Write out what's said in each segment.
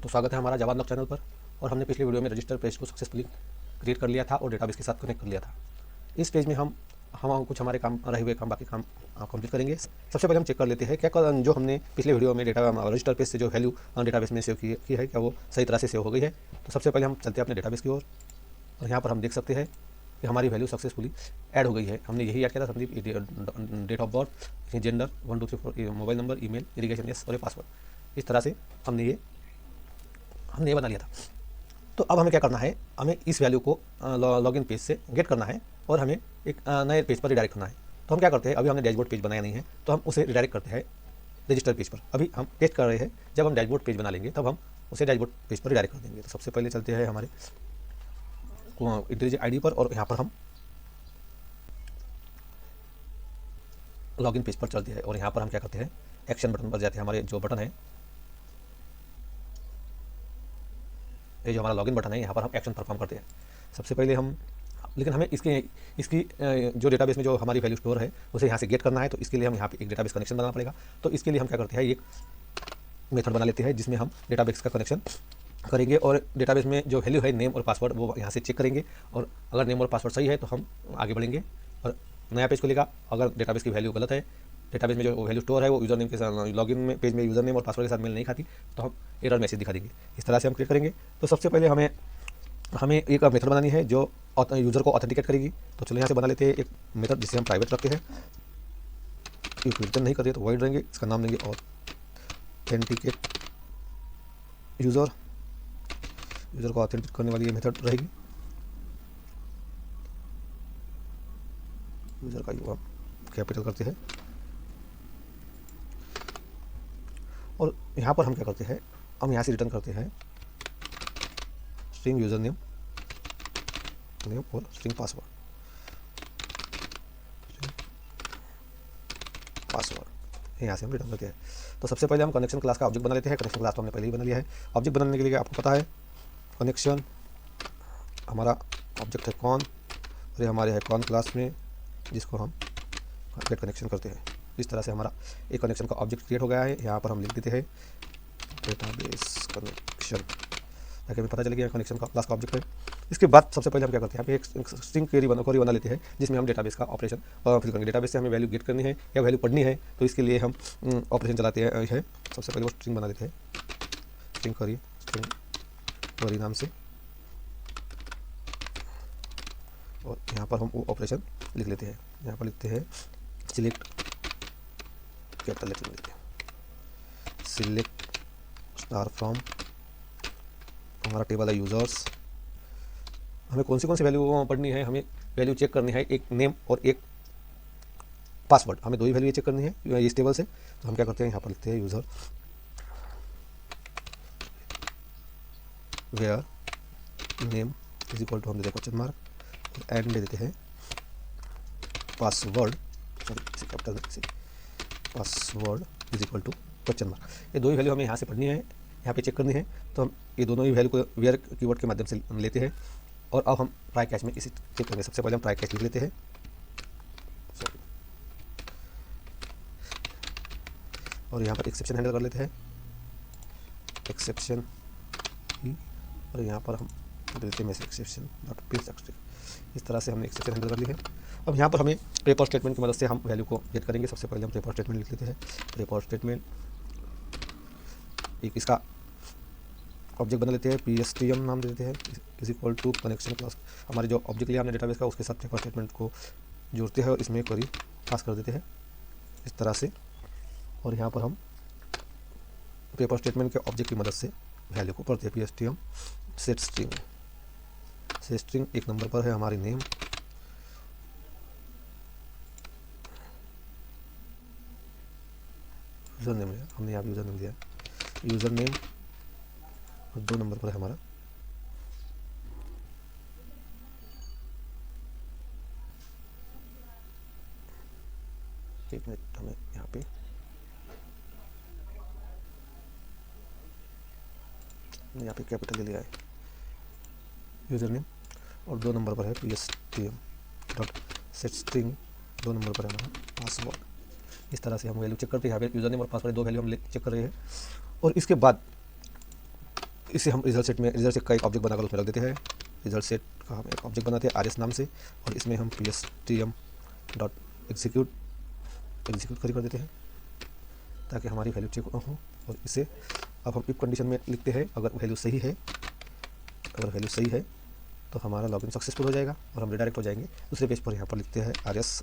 तो स्वागत है हमारा जावा लॉग चैनल पर। और हमने पिछले वीडियो में रजिस्टर पेज को सक्सेसफुली क्रिएट कर लिया था और डेटाबेस के साथ कनेक्ट कर लिया था। इस पेज में हम कुछ हमारे काम रहे हुए काम बाकी काम कंप्लीट करेंगे। सबसे पहले हम चेक कर लेते हैं क्या जो हमने पिछले वीडियो में डेटा रजिस्टर पेज से जो वैल्यू डेटाबेस में सेव की है क्या वो सही तरह से सेव हो गई है। तो सबसे पहले हम चलते हैं अपने डेटाबेस की ओर और यहाँ पर हम देख सकते हैं कि हमारी वैल्यू सक्सेसफुली ऐड हो गई है। हमने यही याद किया था, Sandeep date of birth, gender 1 2 3 4, mobile number, email, irrigation yes और पासवर्ड। इस तरह से हमने ये बना लिया था। तो अब हमें क्या करना है, हमें इस वैल्यू को लॉगिन पेज से गेट करना है और हमें एक नए पेज पर रिडायरेक्ट करना है। तो हम क्या करते हैं, अभी हमने डैशबोर्ड पेज बनाया नहीं है तो हम उसे रिडायरेक्ट करते हैं रजिस्टर पेज पर। अभी हम टेस्ट कर रहे हैं, जब हम डैशबोर्ड पेज बना लेंगे तब हम उसे डैशबोर्ड पेज पर रिडायरेक्ट कर देंगे। तो सबसे पहले चलते हैं हमारे इंटेलिजेंट आईडी पर और यहाँ पर हम लॉगिन पेज पर चलते हैं और यहाँ पर हम क्या करते हैं, एक्शन बटन पर जाते हैं। हमारे जो बटन है, ये जो हमारा लॉगिन बटन है, यहाँ पर हम एक्शन परफॉर्म करते हैं। सबसे पहले हम, लेकिन हमें इसकी जो डेटाबेस में जो हमारी वैल्यू स्टोर है उसे यहाँ से गेट करना है। तो इसके लिए हम यहाँ पे एक डेटाबेस कनेक्शन बनाना पड़ेगा। तो इसके लिए हम क्या करते हैं, एक मेथड बना लेते हैं जिसमें हम डेटाबेस का कनेक्शन करेंगे और डेटाबेस में जो वैल्यू है नेम और पासवर्ड वो यहाँ से चेक करेंगे और अगर नेम और पासवर्ड सही है तो हम आगे बढ़ेंगे और नया पेज खुलेगा। अगर डेटाबेस की वैल्यू गलत है, डेटाबेस में जो वैल्यू स्टोर है वो यूज़र नेम के साथ, लॉगिन में पेज में यूज़र नेम और पासवर्ड के साथ मेल नहीं खाती, तो हम एरर मैसेज दिखा देंगे। इस तरह से हम क्रिएट करेंगे। तो सबसे पहले हमें एक मेथड बनानी है जो यूज़र को ऑथेंटिकेट करेगी। तो चलो यहाँ से बना लेते हैं एक मेथड जिसे हम प्राइवेट रखते हैं। इफ रिटर्न नहीं करते तो वॉइड रहेंगे, इसका नाम देंगे ऑथेंटिकेट यूज़र को ऑथेंटिकेट करने वाली ये मेथड रहेगी। यूज़र का यू कैपिटल करते हैं और यहाँ पर हम क्या करते हैं, हम यहाँ से रिटर्न करते हैं स्ट्रिंग यूज़र नेम और स्ट्रिंग पासवर्ड। यहाँ से हम रिटर्न करते हैं। तो सबसे पहले हम कनेक्शन क्लास का ऑब्जेक्ट बना लेते हैं। कनेक्शन क्लास तो हमने पहले ही बना लिया है। ऑब्जेक्ट बनाने के लिए आपको पता है, कनेक्शन हमारा ऑब्जेक्ट है कॉन और ये हमारे है कॉन क्लास में जिसको हम गेट कनेक्शन करते हैं। इस तरह से हमारा एक कनेक्शन का ऑब्जेक्ट क्रिएट हो गया है। यहाँ पर हम लिख देते हैं डेटाबेस कनेक्शन, ताकि हमें पता चले कि कनेक्शन का क्लास का ऑब्जेक्ट है। इसके बाद सबसे पहले हम क्या करते हैं, यहाँ पे एक स्ट्रिंग क्वेरी बना लेते हैं जिसमें हम डेटाबेस का ऑपरेशन फिल करेंगे। डेटाबेस से हमें वैल्यू गेट करनी है या वैल्यू पढ़नी है, तो इसके लिए हम ऑपरेशन चलाते हैं। सबसे पहले वो स्ट्रिंग बना देते हैं, स्ट्रिंग क्वेरी नाम से, और यहाँ पर हम वो ऑपरेशन लिख लेते हैं। यहाँ पर लिखते हैं सिलेक्ट, कैपिटल लेटर में देते हैं सिलेक्ट स्टार फ्रॉम, हमारा टेबल है यूज़र्स। हमें कौन सी वैल्यू पढ़नी है, हमें वैल्यू चेक करनी है, एक नेम और एक पासवर्ड, हमें दो ही वैल्यू चेक करनी है इस टेबल से। तो हम क्या करते हैं, यहाँ पर लिखते हैं user where name is equal to, हम देते हैं क्वेश्चन मार्क, एंड दे देते हैं password, capital password is equal to question mark. ये दो ही वैल्यू हमें यहाँ से पढ़नी है, यहाँ पे चेक करनी है। तो हम ये दोनों ही वैल्यू को वेयर कीवर्ड के माध्यम से लेते हैं और अब हम ट्राई कैच में इसे चेक करेंगे। सबसे पहले हम ट्राई कैच लिख लेते हैं, और यहाँ पर एक्सेप्शन हैंडल कर लेते हैं, एक्सेप्शन, और यहाँ पर हम देते हैं एक्सेप्शन डॉट प्रिंट। इस तरह से हमने एक्सेप्शन हैंडल कर ली है। अब यहाँ पर हमें पेपर स्टेटमेंट की मदद से हम वैल्यू को गेट करेंगे। सबसे पहले हम पेपर स्टेटमेंट लिख लेते हैं। पेपर स्टेटमेंट एक इसका ऑब्जेक्ट बना लेते हैं, PSTM नाम दे देते हैं, is equal to connection class. हमारे जो ऑब्जेक्ट लिया हमने डेटाबेस का उसके साथ पेपर स्टेटमेंट को जोड़ते हैं और इसमें क्वेरी पास कर देते हैं इस तरह से। और यहाँ पर हम पेपर स्टेटमेंट के ऑब्जेक्ट की मदद से वैल्यू को पढ़ते हैं। PSTM set string, set string एक नंबर पर है हमारी नेम, यूज़र नेम लिया हमने, यहाँ यूज़र नेम दिया, यूज़र नेम, और 2 नंबर पर है हमारा एक मिनट, हमें यहाँ पे कैपिटल ले लिया है यूज़र नेम, और 2 नंबर पर है PSTM dot set string, 2 number पर है हमारा पासवर्ड। इस तरह से हम वैल्यू चेक करते हैं। यहाँ पे यूज़र नेम और पासवर्ड दो वैल्यू हम चेक कर रहे हैं। और इसके बाद इसे हम रिजल्ट सेट का एक ऑब्जेक्ट बनाकर उसमें रख देते हैं। रिजल्ट सेट का हम एक ऑब्जेक्ट बनाते हैं आर नाम से, और इसमें हम PSTM डॉट एग्जीक्यूट कर देते हैं ताकि हमारी वैल्यू चेक हो। और इसे अब हम इफ कंडीशन में लिखते हैं, अगर वैल्यू सही है तो हमारा लॉगिन सक्सेसफुल हो जाएगा और हम रिडायरेक्ट हो जाएंगे दूसरे पेज पर। यहाँ पर लिखते हैं RS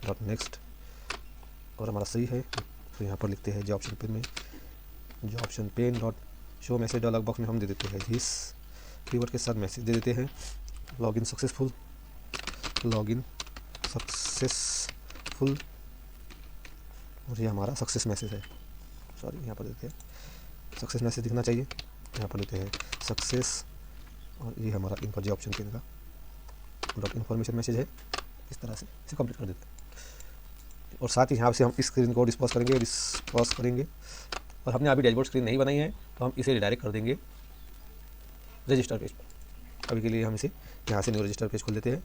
डॉट नेक्स्ट, और हमारा सही है तो यहाँ पर लिखते हैं जो option pen dot show message dialogue box में हम दे देते हैं दिस कीवर्ड के साथ मैसेज दे देते हैं लॉगिन सक्सेसफुल, और ये हमारा सक्सेस मैसेज है। यहाँ पर देते हैं सक्सेस मैसेज दिखना चाहिए, यहाँ पर देते हैं सक्सेस, और ये हमारा इन पर जो ऑप्शन पेन का डॉट इन्फॉर्मेशन मैसेज है। इस तरह से इसे कंप्लीट कर देते हैं। और साथ ही यहाँ से हम इस स्क्रीन को डिस्पॉज करेंगे, और हमने अभी डैशबोर्ड स्क्रीन नहीं बनाई है तो हम इसे रिडायरेक्ट कर देंगे रजिस्टर पेज पर। अभी के लिए हम इसे यहाँ से न्यू रजिस्टर पेज खोल देते हैं।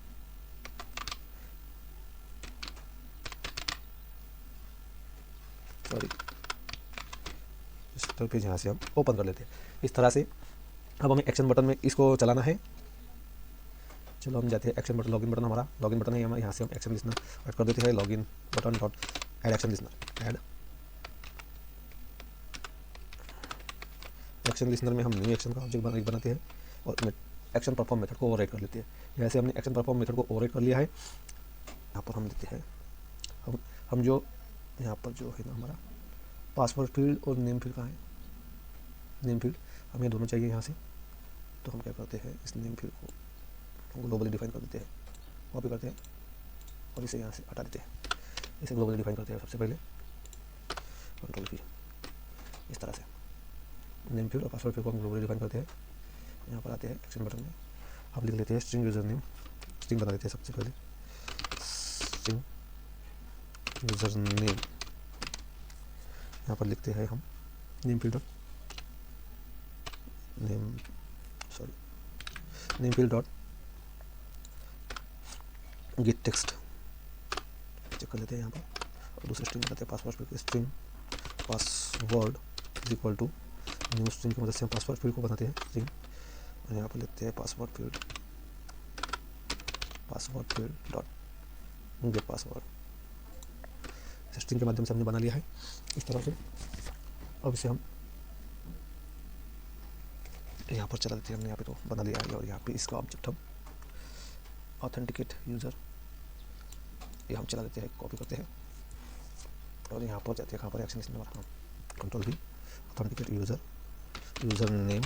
रजिस्टर पेज यहाँ से हम ओपन कर लेते हैं इस तरह से। अब हमें एक्शन बटन में इसको चलाना है। चलो हम जाते हैं एक्शन बटन, लॉगिन बटन हमारा लॉगिन बटन है, हमारे यहाँ से हम एक्शन लिस्नर ऐड कर देते हैं। Login button dot add action listener में हम न्यू एक्शन का ऑब्जेक्ट बनाते हैं और एक्शन परफॉर्म मेथड को ओवरराइड कर लेते हैं। जैसे हमने एक्शन परफॉर्म मेथड को ओवरराइड कर लिया है, यहाँ पर हम देते हैं हम जो यहाँ पर जो है ना हमारा पासवर्ड फील्ड और नेम फील्ड कहाँ है, नेम फील्ड हमें दोनों चाहिए यहाँ से। तो हम क्या करते हैं, इस नेम फील्ड को ग्लोबली डिफाइन कर देते हैं, कॉपी करते हैं और इसे यहाँ से हटा देते हैं। इसे ग्लोबली डिफाइन करते हैं सबसे पहले, Ctrl+V, इस तरह से नेम फील्ड और पासवर्ड फील्ड को हम ग्लोबली डिफाइन करते हैं। यहाँ पर आते हैं एक्शन बटन में, हम लिख लेते हैं स्ट्रिंग यूज़र नेम, स्ट्रिंग बना देते हैं सबसे पहले, स्ट्रिंग यूज़र नेम। यहाँ पर लिखते हैं हम name field dot get text check कर लेते हैं यहाँ पर। और दूसरे स्ट्रिंग बनाते हैं password field, string password is equal to new string की मदद से हम पासवर्ड फील्ड को बनाते हैं स्ट्रिंग, और यहाँ पर लेते हैं password field dot gate password. String के माध्यम से हमने बना लिया है इस तरह से। अब इसे हम यहाँ पर चला देते हैं, हमने यहाँ पे तो बना लिया है। और यहाँ पे इसका ऑब्जेक्ट हम ऑथेंटिकेट यूज़र ये हम चला देते हैं, कॉपी करते हैं और यहाँ पर जाते हैं कहाँ पर एक्शन लिस्नर, हाँ Ctrl+V, ऑथेंटिकेट यूज़र नेम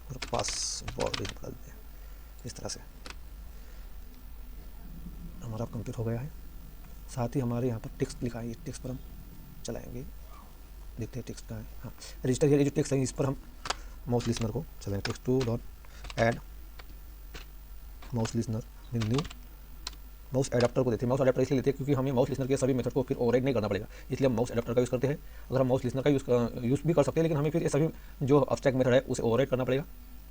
और पासवर्ड यहाँ पर देते हैं। इस तरह से हमारा कंप्लीट हो गया है। साथ ही हमारे यहाँ पर टेक्स्ट लिखा है, इस टेक्स्ट पर हम चलाएंगे, देखते हैं टेक्स्ट का है, हाँ रजिस्टर। ये जो टेक्स्ट है इस पर हम माउस लिस्नर को चलाएंगे, text two dot add mouse listener in new. Mouse adapter को देते हैं, माउस एडाप्टर इसलिए लेते हैं क्योंकि हमें माउस लिस्नर के सभी मेथड को फिर ओवरराइड नहीं करना पड़ेगा, इसलिए हम माउस एडाप्टर का यूज़ करते हैं। अगर हम माउस लिस्नर का यूज़ भी कर सकते हैं, लेकिन हमें फिर ये सभी जो अब्स्ट्रैक्ट मेथड है उसे ओवरराइड करना पड़ेगा,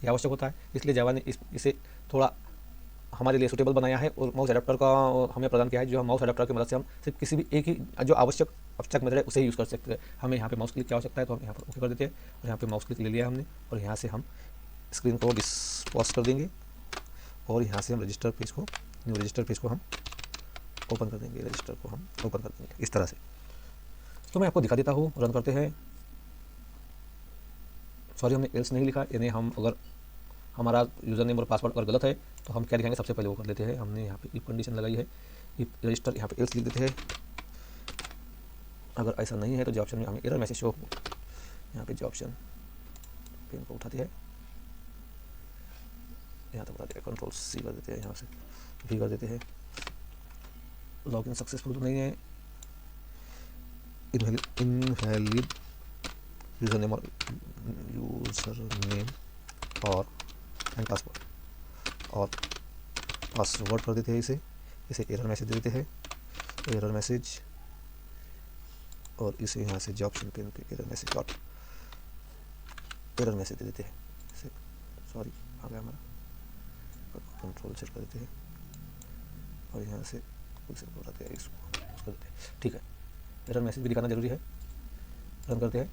ये आवश्यक होता है। इसलिए जावा ने इसे थोड़ा हमारे लिए सूटेबल बनाया है और माउस एडाप्टर का हमें प्रदान किया है, जो हम माउस एडाप्टर की मदद से हम सिर्फ किसी भी एक ही जो आवश्यक अब्स्ट्रैक्ट मेथड है उसे यूज़ कर सकते हैं। हमें यहाँ पे माउस क्लिक की आवश्यकता है तो हम यहाँ पर ओके कर देते हैं, और यहाँ पे माउस क्लिक ले लिया हमने, और यहाँ से हम स्क्रीन को डिस्पॉज कर देंगे और यहाँ से हम न्यू रजिस्टर पेज को हम ओपन कर देंगे, रजिस्टर को हम ओपन कर देंगे इस तरह से। तो मैं आपको दिखा देता हूँ, रन करते हैं। सॉरी हमने एल्स नहीं लिखा, यानी हम अगर हमारा यूज़र नेम और पासवर्ड अगर गलत है तो हम क्या लिखेंगे, सबसे पहले वो कर लेते हैं। हमने यहाँ पे इफ कंडीशन लगाई है, इफ रजिस्टर, यहाँ पे एल्स लिख देते हैं। अगर ऐसा नहीं है तो जो ऑप्शन में हमें एरर मैसेज शो, यहाँ पे जो ऑप्शन पेन को उठाते हैं, यहाँ तक उठाते हैं, Ctrl+C कर देते हैं, यहाँ से V कर देते हैं। लॉगिन सक्सेसफुल तो नहीं है, इनवैलिड यूज़र नेम और पासवर्ड कर देते हैं। इसे एरर मैसेज दे देते हैं, एरर मैसेज, और इसे यहाँ से जो ऑप्शन पेन पे एरर मैसेज दे देते हैं। सॉरी आ गया हमारा, Ctrl सेट कर देते हैं और यहाँ से उसे उठाते हैं, इसको देते हैं। ठीक है, एरर मैसेज भी दिखाना जरूरी है। रन करते हैं।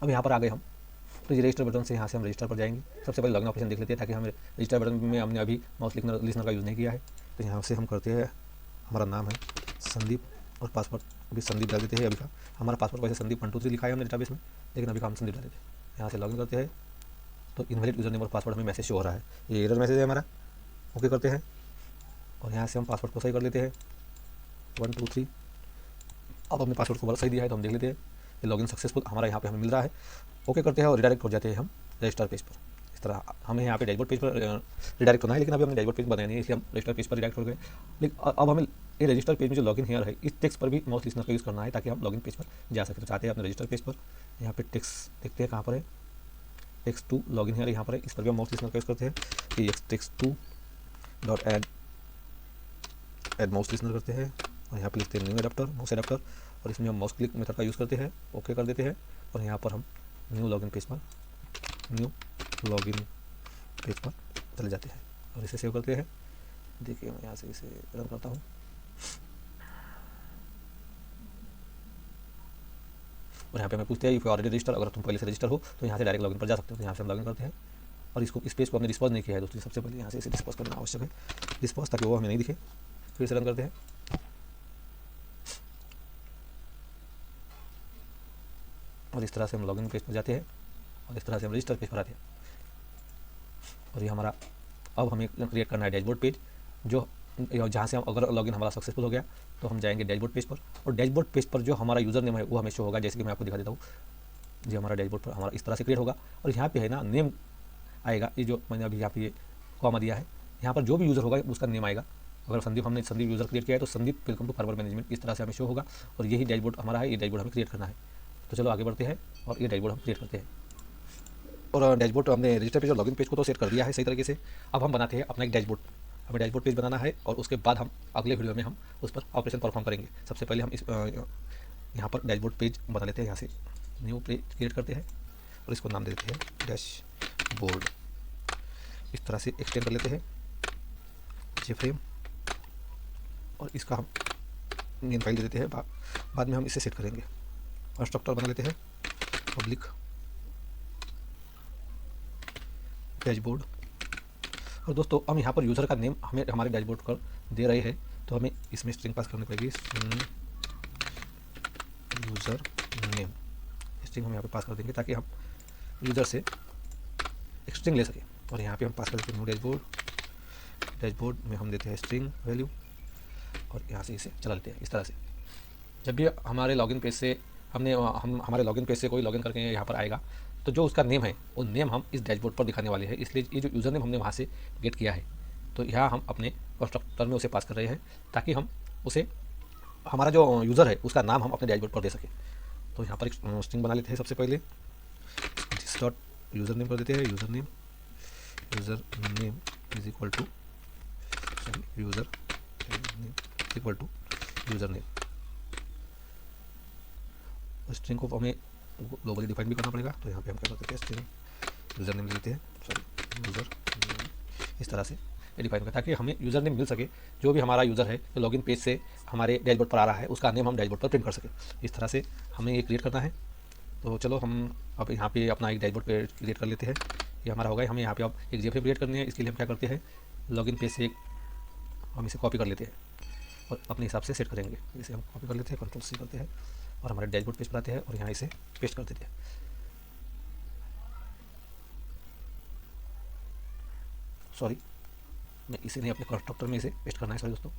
अब यहाँ पर आ गए हम, तो ये रजिस्टर बटन से यहाँ से हम रजिस्टर पर जाएंगे। सबसे पहले लॉगिन ऑप्शन देख लेते हैं, ताकि हमें रजिस्टर बटन में हमने अभी माउस लिसनर का यूज़ नहीं किया है। तो यहाँ से हम करते हैं, हमारा नाम है संदीप और पासवर्ड अभी संदीप डाल देते हैं। अभी का हमारा पासवर्ड वैसे संदीप 123 लिखा है हमने डेटाबेस में, लेकिन अभी का हम संदीप डाल देते हैं। यहाँ से लॉगिन करते हैं, तो इनवैलिड यूज़र नेम और पासवर्ड हमें मैसेज शो हो रहा है, ये एरर मैसेज है हमारा। ओके करते हैं और यहाँ से हम पासवर्ड को सही कर लेते हैं 1 2 3। अब अपने पासवर्ड को बड़ा सही दिया है, तो हम देख लेते हैं ये लॉगिन सक्सेसफुल हमारा यहाँ पे हमें मिल रहा है। ओके करते हैं और रिडायरेक्ट हो जाते हैं हम रजिस्टर पेज पर। इस तरह हमें यहाँ पे डैशबोर्ड पेज पर रिडायरेक्ट होना है, लेकिन अभी हमने डैशबोर्ड पेज बनाया नहीं है, इसलिए हम रजिस्टर पेज पर रिडायरेक्ट हो गए। लेकिन अब हमें ये रजिस्टर पेज में जो लॉगिन हियर है, इस टेक्स्ट पर भी माउस लिसनर का यूज़ करना है, ताकि हम लॉगिन पेज पर जा सकें। तो चाहते हैं अपने रजिस्टर पेज पर, यहाँ पे टेक्स्ट देखते हैं कहाँ पर है, टेक्स्ट 2 लॉगिन हियर यहाँ पर है, इस पर भी हम माउस लिसनर का यूज़ करते हैं। कि text 2 dot add mouse listener करते हैं और यहाँ पे लिखते हैं न्यू एडाप्टर, माउस एडाप्टर, और इसमें हम माउस क्लिक मेथड का यूज़ करते हैं। ओके कर देते हैं और यहाँ पर हम न्यू लॉगिन पेज पर चले जाते हैं और इसे सेव करते हैं। देखिए मैं यहाँ से इसे रन करता हूँ और यहाँ पे हमें पूछते हैं इफ यू ऑलरेडी रजिस्टर, अगर तुम पहले से रजिस्टर हो तो यहाँ से डायरेक्ट लॉगिन पर जा सकते हो। तो यहाँ से हम लॉगिन करते हैं और इसको इस पेज को हमने डिस्पॉज नहीं किया है दोस्तों, सबसे पहले यहाँ से इसे डिस्पॉज करना आवश्यक है, डिस्पॉज, ताकि वो हमें नहीं दिखे। फिर से रन करते हैं और इस तरह से हम लॉगिन पेज पर जाते हैं और इस तरह से हम रजिस्टर पेज पर आते हैं। और ये हमारा अब हमें क्रिएट करना है डैशबोर्ड पेज, जो जहाँ से हम अगर लॉगिन हमारा सक्सेसफुल हो गया तो हम जाएंगे डैशबोर्ड पेज पर, और डैशबोर्ड पेज पर जो हमारा यूज़र नेम है वो हमें शो होगा। जैसे कि मैं आपको दिखा देता हूँ, जो हमारा डैशबोर्ड पर हमारा इस तरह से क्रिएट होगा और यहाँ पे है ना नेम आएगा, ये जो मैंने अभी यहाँ पे ये कॉमा दिया है, यहाँ पर जो भी यूज़र होगा उसका नेम आएगा। अगर संदीप हमने संदीप यूज़र क्रिएट किया है तो Sandeep welcome to farmer management इस तरह से हमें शो होगा, और यही डैशबोर्ड हमारा है, ये डैशबोर्ड हमें क्रिएट करना है। तो चलो आगे बढ़ते हैं और ये डैशबोर्ड हम क्रिएट करते हैं। और डैशबोर्ड हमने रजिस्टर पेज और लॉगिन पेज को तो सेट कर दिया है सही तरीके से। अब हम बनाते हैं अपना एक डैशबोर्ड, हमें डैशबोर्ड पेज बनाना है और उसके बाद हम अगले वीडियो में हम उस पर ऑपरेशन परफॉर्म करेंगे। सबसे पहले हम इस यहाँ पर डैशबोर्ड पेज बना लेते हैं, यहाँ से न्यू पेज क्रिएट करते हैं और इसको नाम दे देते हैं डैशबोर्ड। इस तरह से एक्सटेंड कर लेते हैं जेफ्रेम और इसका हम मेन फाइल दे देते हैं, बाद में हम इसे सेट करेंगे। कंस्ट्रक्टर बना लेते हैं पब्लिक डैशबोर्ड। और दोस्तों हम यहाँ पर यूज़र का नेम हमें हमारे डैशबोर्ड पर दे रहे हैं, तो हमें इसमें स्ट्रिंग पास करनी पड़ेगी। यूज़र नेम स्ट्रिंग हम यहाँ पे पास कर देंगे, ताकि हम यूज़र से एक स्ट्रिंग ले सकें। और यहाँ पे हम पास कर देते हैं न्यू डैशबोर्ड, डैशबोर्ड में हम देते हैं स्ट्रिंग वैल्यू और यहाँ से इसे चला लेते हैं। इस तरह से जब भी हमारे लॉगिन पेज से हमारे लॉगिन पेज से कोई लॉगिन करके यहाँ पर आएगा, तो जो उसका नेम है वो नेम हम इस डैशबोर्ड पर दिखाने वाले हैं। इसलिए ये जो यूज़र नेम हमने वहाँ से गेट किया है, तो यहाँ हम अपने कंस्ट्रक्टर में उसे पास कर रहे हैं, ताकि हम उसे हमारा जो यूज़र है उसका नाम हम अपने डैशबोर्ड पर दे सकें। तो यहाँ पर एक स्ट्रिंग बना लेते हैं। सबसे पहले दिस डॉट यूज़र नेम कर देते हैं, user name is equal to user name. String को हमें ग्लोबली डिफाइन भी करना पड़ेगा, तो यहाँ पे हम क्या करते हैं स्ट्रिंग यूज़र नेम लेते हैं, यूज़र नेम इस तरह से ये डिफाइन करें, ताकि हमें यूज़र नेम मिल सके। जो भी हमारा यूज़र है जो लॉगिन पेज से हमारे डैशबोर्ड पर आ रहा है उसका नेम हम डैशबोर्ड पर प्रिंट कर सकें। इस तरह से हमें ये क्रिएट करना है। तो चलो हम अब यहाँ पे अपना एक डैशबोर्ड पेज क्रिएट कर लेते हैं। ये हमारा होगा। हमें यहाँ पे अब एक जेफ्रेम क्रिएट करनी है। इसके लिए हम क्या करते हैं, लॉगिन पेज से हम इसे कॉपी कर लेते हैं और अपने हिसाब से सेट करेंगे। इसे हम कॉपी कर लेते हैं, Ctrl+C करते हैं और हमारे डैशबोर्ड पेज पर आते हैं और यहाँ इसे पेस्ट कर देते हैं। सॉरी, मैं इसे नहीं, अपने कंस्ट्रक्टर में इसे पेस्ट करना है। सॉरी दोस्तों,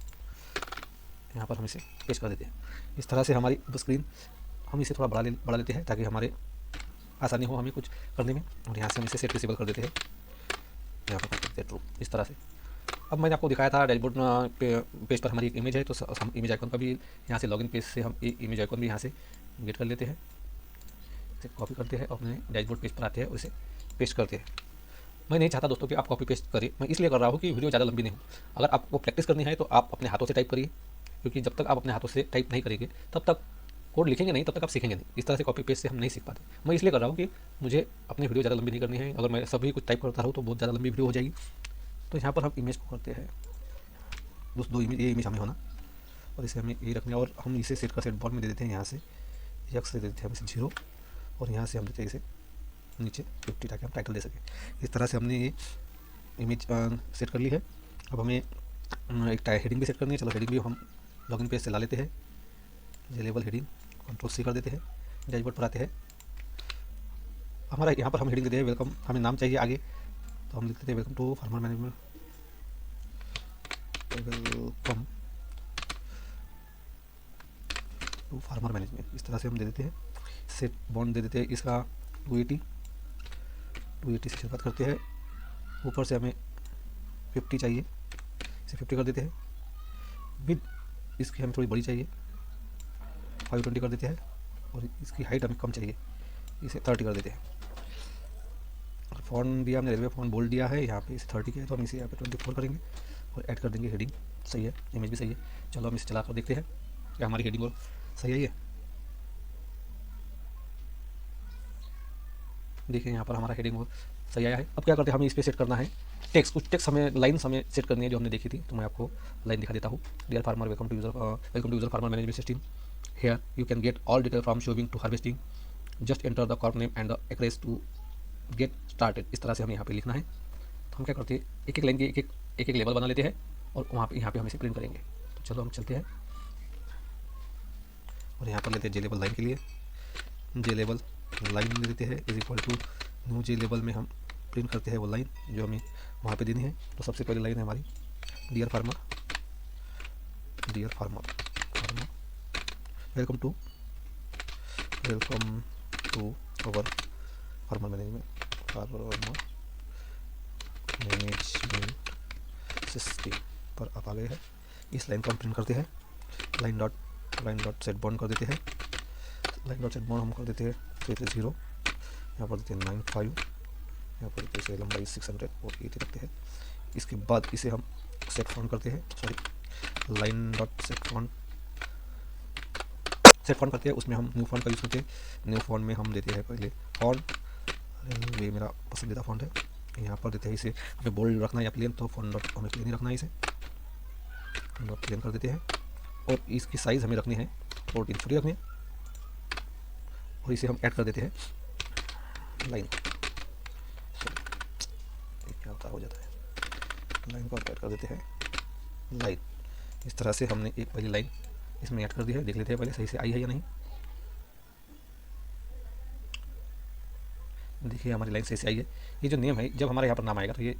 यहाँ पर हम इसे पेस्ट कर देते हैं। इस तरह से हमारी स्क्रीन हम इसे थोड़ा बढ़ा लेते हैं, ताकि हमारे आसानी हो हमें कुछ करने में। और यहाँ से हम इसे सेट डिसेबल कर देते हैं, यहाँ पर कर देते हैं ट्रू। इस तरह से अब मैंने आपको दिखाया था डैशबोर्ड पेज पर हमारी एक इमेज है, तो हम इमेज आइकन का भी यहाँ से लॉगिन पेज से हम इमेज आइकन भी यहाँ से गेट कर लेते हैं, इसे कॉपी करते हैं और अपने डैशबोर्ड पेज पर आते हैं और इसे पेस्ट करते हैं। मैं नहीं चाहता दोस्तों कि आप कॉपी पेस्ट करें, मैं इसलिए कर रहा हूँ कि वीडियो ज़्यादा लंबी नहीं हो। अगर आपको प्रैक्टिस करनी है तो आप अपने हाथों से टाइप करिए, क्योंकि जब तक आप अपने हाथों से टाइप नहीं करेंगे तब तक कोड लिखेंगे नहीं, तब तक आप सीखेंगे नहीं। इस तरह से कॉपी पेस्ट से हम नहीं सीख पाते। मैं इसलिए कर रहा हूँ कि मुझे अपनी वीडियो ज़्यादा लंबी नहीं करनी है। अगर मैं सभी कुछ टाइप करता रहूँ तो बहुत ज़्यादा लंबी वीडियो हो जाएगी। तो यहाँ पर हम इमेज को करते हैं दोस्तों, ये इमेज हमें होना, और इसे हमें ये रखना है और हम इसे सेट बॉन्ड में दे देते हैं यहाँ से यक्स से दे देते हैं हम इसे 0 और यहाँ से हम देते हैं इसे नीचे 50 ताकि हम टाइटल दे सकें। इस तरह से हमने ये इमेज सेट कर ली है। अब हमें एक हेडिंग भी सेट करनी है। चलो हेडिंग भी हम लॉगिन पेज से ला लेते हैं। जे लेबल हेडिंग Ctrl+C कर देते हैं, डैशबोर्ड पर आते हैं। हमारा यहाँ पर हम हेडिंग देते हैं वेलकम, हमें नाम चाहिए आगे तो हम लिख देते हैं welcome to farmer management, welcome to farmer management. इस तरह से हम दे देते हैं। सेट बॉन्ड दे देते हैं इसका 280 से शुरुआत करते हैं। ऊपर से हमें 50 चाहिए, इसे 50 कर देते हैं। विद इसकी हमें थोड़ी बड़ी चाहिए, 520 कर देते हैं। और इसकी हाइट हमें कम चाहिए, इसे 30 कर देते हैं। और फॉन्ट दिया हमने रेलवे फॉन्ट बोल्ड दिया है, यहाँ पे इसे 30 के है तो हम इसे यहाँ पे 24 करेंगे और ऐड कर देंगे हेडिंग। सही है, इमेज भी सही है। चलो हम इसे चला कर देखते हैं क्या हमारी हेडिंग और सही आई है। देखिए यहाँ पर हमारा हेडिंग और सही आया है। अब क्या करते हैं, हमें इस पर सेट करना है टेक्स्ट, कुछ टेक्स्ट हमें लाइन्स हमें सेट करनी है जो हमने देखी थी। तो मैं आपको लाइन दिखा देता हूँ। Dear farmer, welcome to user farmer management system. Here you can get all detail from sowing to harvesting. Just enter the crop name and the acreage to get started. इस तरह से हमें यहाँ पे लिखना है। तो हम क्या करते हैं, एक एक लाइन की एक एक लेबल बना लेते हैं और वहाँ पे यहाँ पे हम इसे प्रिंट करेंगे। तो चलो हम चलते हैं और यहाँ पर लेते हैं जे लेबल लाइन के लिए। जे लेबल लाइन दे देते हैं is equal to new J label में हम प्रिंट करते हैं वो लाइन जो हमें वहाँ पे देनी है। तो सबसे पहली लाइन है हमारी dear farmer welcome to our farmer management system पर आप आ गए हैं। इस लाइन को हम प्रिंट करते हैं। लाइन डॉट सेट बॉन्ड कर देते हैं। लाइन डॉट सेट बॉन्ड हम कर देते हैं 0, यहाँ पर देते हैं 95, यहाँ पर देते हैं लंबाई 600 और 80 रखते हैं। इसके बाद इसे हम सेट फॉन्ट करते हैं, sorry line dot set font करते हैं। उसमें हम न्यू फॉन्ट का यूज़ करते हैं। न्यू फॉन्ट में हम देते हैं पहले फॉन्ट, ये मेरा पसंदीदा फॉन्ट है। यहाँ पर देते हैं इसे हमें बोल्ड रखना है या प्लेन, तो फॉन्ट डॉट हमें प्लेन ही रखना है, इसे डॉट प्लेन कर देते हैं। और इसकी साइज़ हमें रखनी है 14 छोटी रखनी है और इसे हम ऐड कर देते हैं लाइन, क्या होता हो जाता है, लाइन को ऐड कर देते हैं लाइन। इस तरह से हमने एक पहली लाइन इसमें ऐड कर दी है। देख लेते हैं पहले सही से आई है या नहीं। देखिए हमारी लाइन सही से आई है। ये जो नेम है, जब हमारे यहाँ पर नाम आएगा तो ये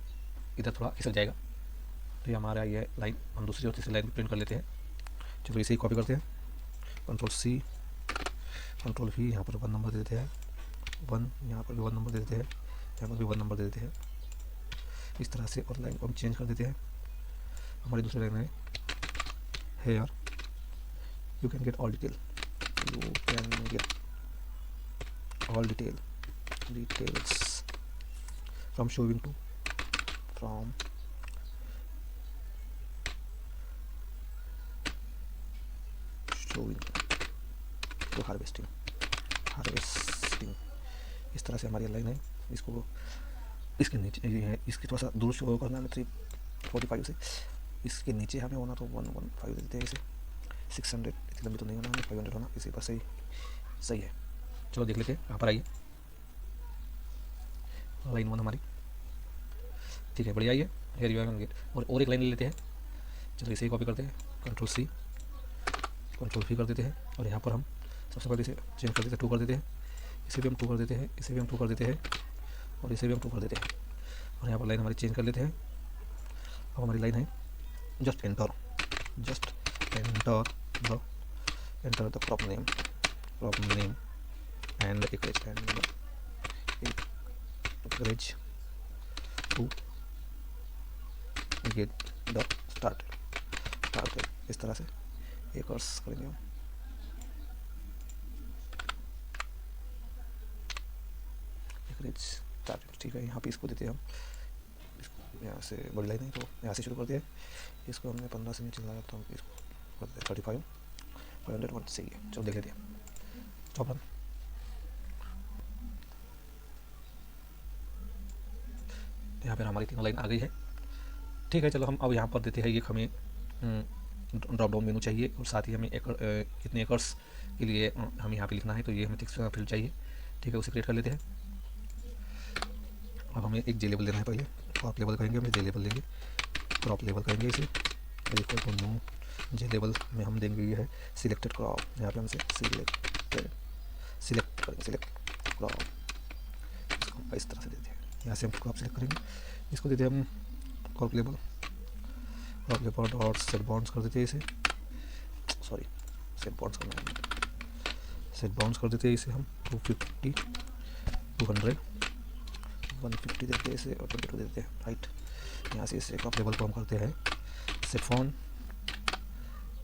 इधर थोड़ा खिसक जाएगा। तो ये हमारा ये लाइन हम दूसरी और तीसरी लाइन प्रिंट कर लेते हैं। चलो इसे ही कॉपी करते हैं, Ctrl+C Ctrl+V, यहाँ पर 1 नंबर दे देते हैं 1, यहाँ पर भी 1 नंबर दे देते हैं, यहाँ पर भी 1 नंबर दे देते हैं। इस तरह से और लाइन को हम चेंज कर देते हैं। हमारी दूसरी लाइन है hair you can get all details from showing to harvesting। इस तरह से हमारी लाइन है। इसको इसके नीचे ये है, इसकी थोड़ा सा दूर शो करना है 345 से। इसके नीचे हमें होना तो 115 देते हैं, इसे 600 इतनी लंबी तो नहीं होना, हमें 500 होना, इसी पर सही है। चलो देख लेते हैं, यहाँ पर आइए लाइन 1 हमारी ठीक है, बढ़िया आई है। हेयर यू कैन गेट और एक लाइन ले लेते हैं। चलो इसे ही कॉपी करते हैं, Ctrl+C Ctrl+V कर देते हैं और यहाँ पर हम सबसे पहले इसे चेंज कर देते हैं 2 कर देते हैं। इसे भी हम 2 कर देते हैं, इसे भी हम 2 कर देते हैं और इसे भी हम 2 कर देते हैं। और यहाँ पर लाइन हमारी चेंज कर लेते हैं। अब हमारी लाइन है just enter the crop name and the acreage to get the started। इस तरह से एकर्स करेंगे हम। एक्रेज स्टार्टेड ठीक है। यहाँ पे इसको देते हैं हम, यहाँ से बड़ी लाइन है तो यहाँ से शुरू करते हैं। इसको हमने 15 से नीचे लाया तो हम इसको कर देते हैं 35 500 सही है। चलो देख लेते हैं। Stop run. यहाँ पर हमारी तीनों लाइन आ गई है। ठीक है, चलो हम अब यहाँ पर देते हैं ये हमें ड्रॉप डाउन मेनू चाहिए और साथ ही हमें कितने एकर्स के लिए हम यहाँ पे लिखना है, तो ये हमें टेक्स्ट फील्ड चाहिए। ठीक है, उसे क्रिएट कर लेते हैं। अब हमें एक जे लेबल देना है। पहले क्रॉप लेबल कहेंगे, हमें जे लेबल लेंगे, क्रॉप लेबल कहेंगे इसे, equal to new J label में हम देंगे ये है सिलेक्टेड क्रॉप। यहाँ पे हमसे सिलेक्ट करेंगे, सिलेक्ट क्रॉप, इसको हम इस तरह से देते हैं। यहाँ से हम क्रॉप सेलेक्ट करेंगे, इसको देते हैं हम crop label dot set bonds कर देते हैं इसे, सॉरी सेट बॉन्ड्स करना है, सेट बाउंड्स कर देते हैं इसे हम 250 200 150 देते हैं इसे और 22 देते हैं राइट। यहाँ से इसे क्रॉप लेवल को हम करते हैं सेट फॉन,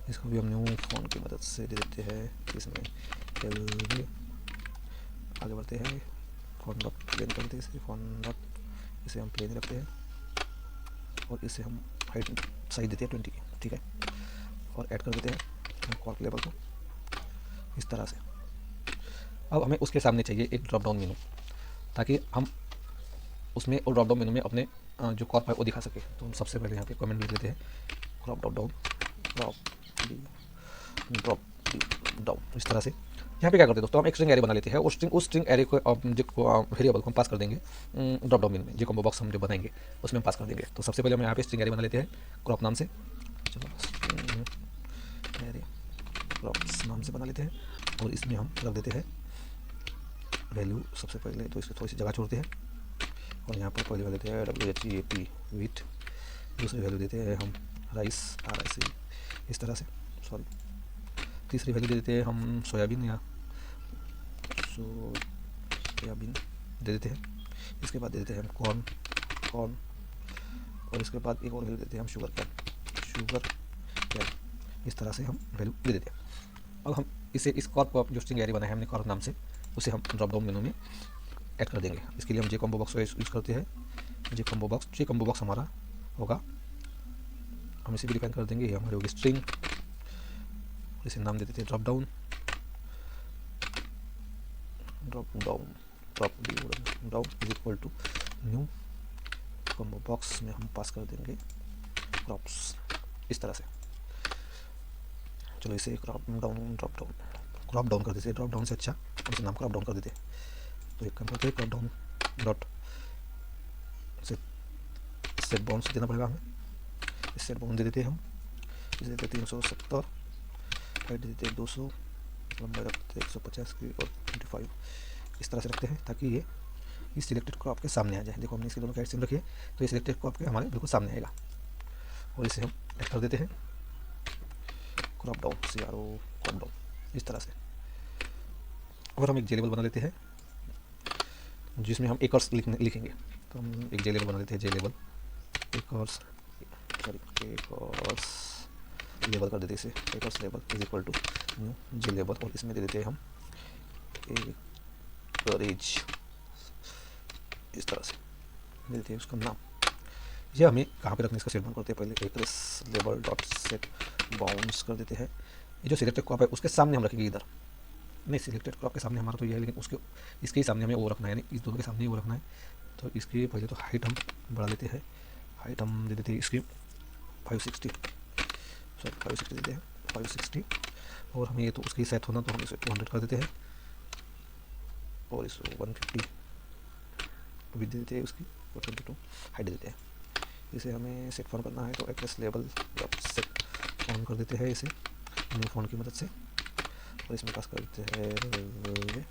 इसको भी हम न्यू फॉन की मदद से दे देते हैं, इसमें LV आगे बढ़ते हैं, फॉन डॉट प्लेन कर देते हैं इसे, फॉन डॉट इसे हम प्लेन रखते हैं और इसे हम हाइट साइज देते हैं 20 की। ठीक है, और ऐड कर देते हैं क्रॉप लेवल को इस तरह से। अब हमें उसके सामने चाहिए एक ड्रॉप डाउन मेनू, ताकि हम उसमें और ड्रॉप डाउन मेनू में अपने जो कॉर्प है वो दिखा सके। तो हम सबसे पहले यहाँ पे कमेंट लिख देते हैं crop drop down, drop down इस तरह से। यहाँ पे क्या करते हैं दोस्तों, हम एक स्ट्रिंग एरे बना लेते हैं, उस स्ट्रिंग एरे को ऑब्जेक्ट को वेरिएबल को हम पास कर देंगे ड्रॉप डाउन मेनू में, जो कॉम्बो बॉक्स हम जो बनाएंगे उसमें हम पास कर देंगे। तो सबसे पहले हम यहाँ पे स्ट्रिंग एरे बना लेते हैं क्रॉप नाम से, चलो एरे क्रॉप्स नाम से बना लेते हैं और इसमें हम रख देते हैं वैल्यू। सबसे पहले तो इसको थोड़ी सी जगह छोड़ते हैं और यहाँ पर पहले वैल्यू देते हैं WHEAT वीट, दूसरी वैल्यू देते हैं हम राइस RIC इस तरह से, सॉरी तीसरी वैल्यू दे देते हैं हम सोयाबीन या सोयाबीन दे देते हैं। इसके बाद दे देते हैं हम कॉर्न और इसके बाद एक और वैल्यू देते हैं हम शुगर कैन इस तरह से हम वैल्यू दे देते हैं। अब हम इसे इस कॉर्प जो स्ट्रिंग एरे बना है हमने कॉर्प नाम से, उसे हम ड्रॉप डाउन मेनू में ऐड कर देंगे। इसके लिए हम जे कॉम्बो बॉक्स का यूज़ करते हैं, जे कॉम्बो बॉक्स हमारा होगा, हम इसे भी डिफाइन कर देंगे, ये हमारी होगी स्ट्रिंग, इसे नाम दे देते हैं drop down is equal to new combo box में हम पास कर देंगे क्रॉप्स इस तरह से। चलो इसे क्रॉप डाउन कर देते हैं, ड्रॉप डाउन से अच्छा हम इसे नाम क्रॉप डाउन कर देते हैं। तो एक काम करते हैं crop down dot set bound देना पड़ेगा हमें, इस सेट बाउंड दे देते हैं हम, इसे देते 370, हाइट दे देते 200, लंबाई रखते हैं 150 की और 25 इस तरह से रखते हैं ताकि ये इस सिलेक्टेड क्रॉप के सामने आ जाए। देखो हमने इसके दोनों साइड सेम रखी है तो ये सिलेक्टेड क्रॉप के हमारे बिल्कुल सामने आएगा और इसे हम ऐड कर देते हैं क्रॉप डाउन क्रॉप डाउन इस तरह से। और हम एक जे लेबल बना लेते हैं जिसमें हम एकर्स लिखेंगे। तो हम एक जे लेबल बना लेते हैं, जे लेबल एकर्स लेबल कर देते हैं इसे, acres label is equal to new J label और इसमें दे देते हैं हम एकरेज इस तरह से दे देते हैं उसका नाम। ये हमें कहाँ पे रखने इसका सेट बाउंड करते हैं, पहले acreage label dot set bounds कर देते हैं। ये जो सिलेक्टेड क्रॉप है उसके सामने हम रखेंगे, इधर नहीं सिलेक्टेड क्रॉप के सामने हमारा तो ये है, लेकिन इसके ही सामने हमें वो रखना है, यानी इस दोनों के सामने ही वो रखना है। तो इसकी पहले तो हाइट हम बढ़ा लेते हैं, हाइट हम दे देते हैं इसकी 560 देते हैं 560 और हमें ये तो उसकी सेट होना तो हम इसे 200 कर देते हैं और इसको 150 विथ दे देते हैं उसकी और 22 हाइट दे देते हैं। इसे हमें सेट फॉर्म करना है तो एक्सेस लेवल सेट फॉर्म कर देते हैं इसे न्यू फॉर्म की मदद से और इसमें पास कर देते हैं,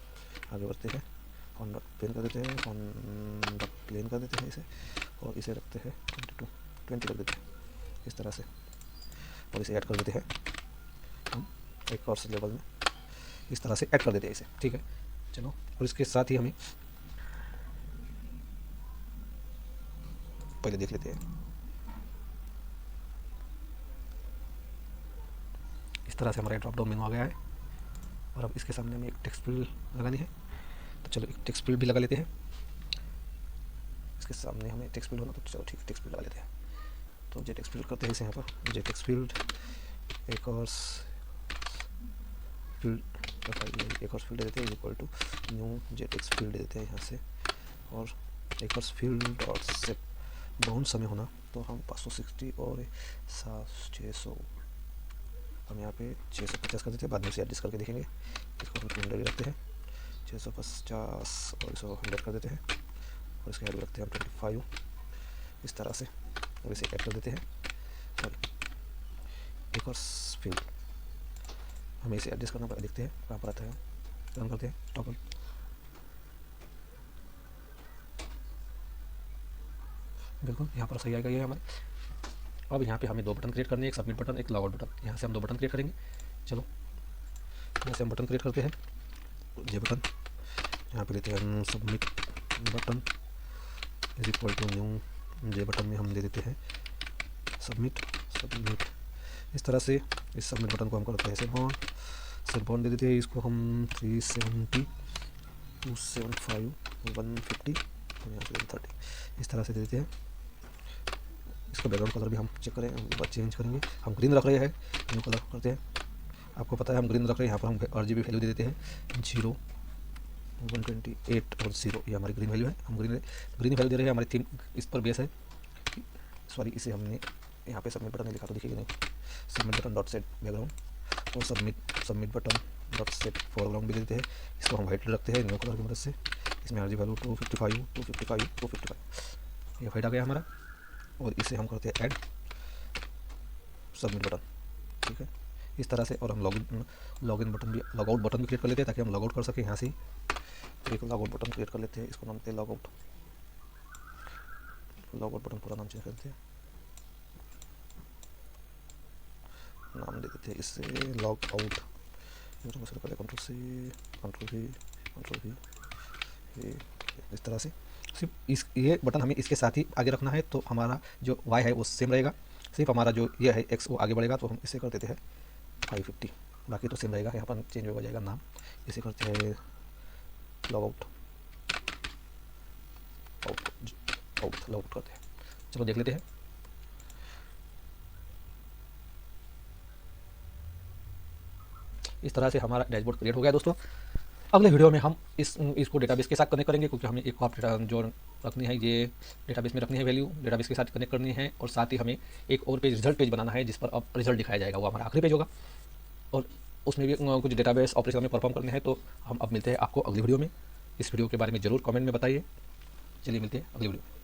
आगे बढ़ते हैं फॉन डॉट प्लेन कर देते हैं, इसे और इसे रखते हैं 20 कर देते हैं इस तरह से और इसे ऐड कर देते हैं हम एक और लेवल में इस तरह से ऐड कर देते हैं इसे। ठीक है, चलो और इसके साथ ही हमें पहले देख लेते हैं, इस तरह से हमारा ड्रॉप डाउन मेनू आ गया है और अब इसके सामने हमें एक टेक्स्ट फील्ड लगानी है। तो चलो एक टेक्स्ट फील्ड भी लगा लेते हैं, इसके सामने हमें टेक्स्ट फील्ड होना, तो चलो ठीक है टेक्स्ट फील्ड लगा लेते हैं। तो जे टेक्स्ट फील्ड करते हैं इसे यहाँ पर, जे टेक्स्ट फील्ड एक और फील्ड देते हैं equal to new J text field देते हैं यहाँ से और एक और फील्ड डॉट सेट बाउंड समय होना तो हम 560 और 600 हम यहाँ पे 650 कर देते हैं, बाद में इसे एडजस्ट करके देखेंगे। इसको हम 200 रखते हैं, 650 और इसको 100 कर देते हैं और इसके हेड रखते हैं हम 25 इस तरह से, और इसे ऐड कर देते हैं। सॉरी, एक और फिल हमें इसे एडजस्ट करना पड़ेगा, देखते हैं कहाँ पर आता है। रन करते हैं, टॉगल, बिल्कुल यहाँ पर सही आएगा ये हमारे। अब यहाँ पे हमें 2 बटन क्रिएट करने हैं, एक सबमिट बटन, एक लॉगआउट बटन। यहाँ से हम 2 बटन क्रिएट करेंगे। चलो यहाँ से हम बटन क्रिएट करते हैं, जे बटन। यहाँ पे लेते हैं हम submit button is equal to new J button में हम दे देते हैं सबमिट। इस तरह से इस सबमिट बटन को हम करते हैं सेव ऑन दे देते हैं। इसको हम 370 275 150 और यहाँ पे 130 इस तरह से दे देते हैं। इसका बैकग्राउंड कलर भी हम चेक करें, हम चेंज करेंगे। हम ग्रीन रख रहे हैं, न्यू कलर करते हैं। आपको पता है हम ग्रीन रख रहे हैं। यहाँ पर हम RGB वैल्यू दे देते हैं 0 128 और 0, ये हमारी ग्रीन वैल्यू है। हम ग्रीन वैल्यू दे रहे हैं, हमारी थीम इस पर बेस है। सॉरी, इसे हमने यहाँ पे सबमिट बटन नहीं लिखा तो देखिए नहीं, submit button dot set background और submit button dot set foreground भी देते हैं। इसको हम वाइट रखते हैं न्यू कलर की मदद से। इसमें RGB वैल्यू 255 ये वाइट आ गया हमारा, और इसे हम करते हैं ऐड सबमिट बटन, ठीक है इस तरह से। और हम लॉगिन बटन भी, लॉगआउट बटन भी क्रिएट कर लेते हैं ताकि हम लॉगआउट कर सकें यहाँ से। तो एक लॉगआउट बटन क्रिएट कर लेते हैं, इसको नाम देते हैं लॉगआउट बटन, पूरा नाम चेंज करते हैं, नाम दे देते हैं इससे लॉगआउट। कंट्रोल वी इस तरह से। सिर्फ ये बटन हमें इसके साथ ही आगे रखना है, तो हमारा जो Y है वो सेम रहेगा। सिर्फ हमारा जो ये है X वो आगे बढ़ेगा, तो हम इसे कर देते हैं 550, बाकी तो सेम रहेगा। यहाँ पर चेंज हो जाएगा नाम, इसे करते हैं लॉगआउट करते हैं। चलो देख लेते हैं। इस तरह से हमारा डैशबोर्ड क्रिएट हो गया दोस्तों। अगले वीडियो में हम इसको डेटाबेस के साथ कनेक्ट करेंगे, क्योंकि हमें एक और जो रखनी है, ये डेटाबेस में रखनी है वैल्यू, डेटाबेस के साथ कनेक्ट करनी है। और साथ ही हमें एक और पेज, रिजल्ट पेज बनाना है, जिस पर अब रिजल्ट दिखाया जाएगा, वो हमारा आखिरी पेज होगा। और उसमें भी कुछ डेटाबेस ऑपरेशन हमें परफॉर्म करने हैं। तो हम अब मिलते हैं आपको अगली वीडियो में। इस वीडियो के बारे में ज़रूर कमेंट में बताइए। चलिए मिलते हैं अगली वीडियो में।